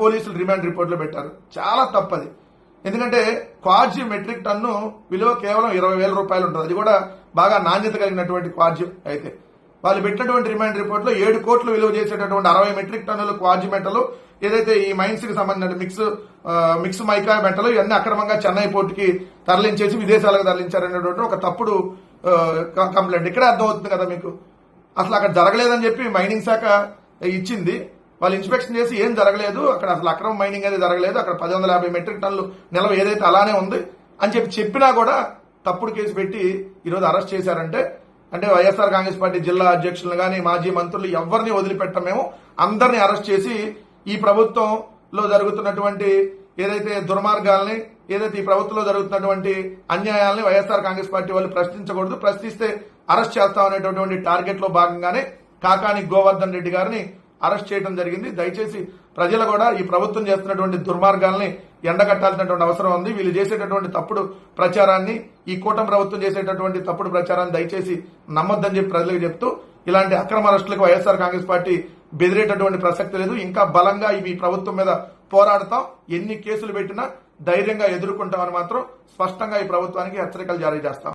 పోలీసులు remand report లో పెట్టారు. చాలా తప్పది. ఎందుకంటే క్వార్జ్ మెట్రిక్ టన్ను విలువ కేవలం 20,000 రూపాయలు ఉంటుంది. అది కూడా బాగా నాణ్యత కలిగినటువంటి క్వార్జ్. అయితే వాళ్ళు పెట్టినటువంటి రిమాండ్ రిపోర్ట్ లో 7 కోట్లు విలువ చేసేటటువంటి 60 మెట్రిక్ టన్నులు క్వార్జ్ మెటలు, ఏదైతే ఈ మైన్స్ కి సంబంధించిన మిక్స్ మైకా మెటలు ఇవన్నీ అక్రమంగా చెన్నై పోర్టుకి తరలించేసి విదేశాలకు తరలించారనేటువంటి ఒక తప్పుడు కంప్లైంట్. ఇక్కడే అర్థమవుతుంది కదా మీకు. అసలు అక్కడ జరగలేదని చెప్పి మైనింగ్ శాఖ ఇచ్చింది. వాళ్ళు ఇన్స్పెక్షన్ చేసి ఏం జరగలేదు, అక్కడ అసలు అక్రమ మైనింగ్ అనేది జరగలేదు, అక్కడ 1050 మెట్రిక్ టన్నులు నిల్వ ఏదైతే అలానే ఉంది అని చెప్పినా కూడా తప్పుడు కేసు పెట్టి ఈరోజు అరెస్ట్ చేశారంటే, అంటే వైఎస్ఆర్ కాంగ్రెస్ పార్టీ జిల్లా అధ్యక్షులను కానీ మాజీ మంత్రులు ఎవరిని వదిలిపెట్టం. మేము అందరినీ అరెస్ట్ చేసి ఈ ప్రభుత్వంలో జరుగుతున్నటువంటి ఏదైతే దుర్మార్గాల్ని, ఏదైతే ఈ ప్రభుత్వంలో జరుగుతున్నటువంటి అన్యాయాల్ని వైఎస్ఆర్ కాంగ్రెస్ పార్టీ వాళ్ళు ప్రశ్నించకూడదు, ప్రశ్నిస్తే అరెస్ట్ చేస్తామనేటటువంటి టార్గెట్ లో భాగంగానే కాకాని గోవర్ధన్ రెడ్డి గారిని అరెస్ట్ చేయడం జరిగింది. దయచేసి ప్రజలు కూడా ఈ ప్రభుత్వం చేస్తున్నటువంటి దుర్మార్గాల్ని ఎండగట్టాల్సినటువంటి అవసరం ఉంది. వీళ్ళు చేసేటటువంటి తప్పుడు ప్రచారాన్ని, ఈ కూటమి ప్రభుత్వం చేసేటటువంటి తప్పుడు ప్రచారాన్ని దయచేసి నమ్మొద్దని చెప్పి ప్రజలకు చెప్తూ, ఇలాంటి అక్రమ అరెస్టులకు వైఎస్ఆర్ కాంగ్రెస్ పార్టీ బెదిరేటటువంటి ప్రసక్తి లేదు. ఇంకా బలంగా ఈ ప్రభుత్వం మీద పోరాడతాం. ఎన్ని కేసులు పెట్టినా ధైర్యంగా ఎదుర్కొంటామని మాత్రం స్పష్టంగా ఈ ప్రభుత్వానికి హెచ్చరికలు జారీ చేస్తాం.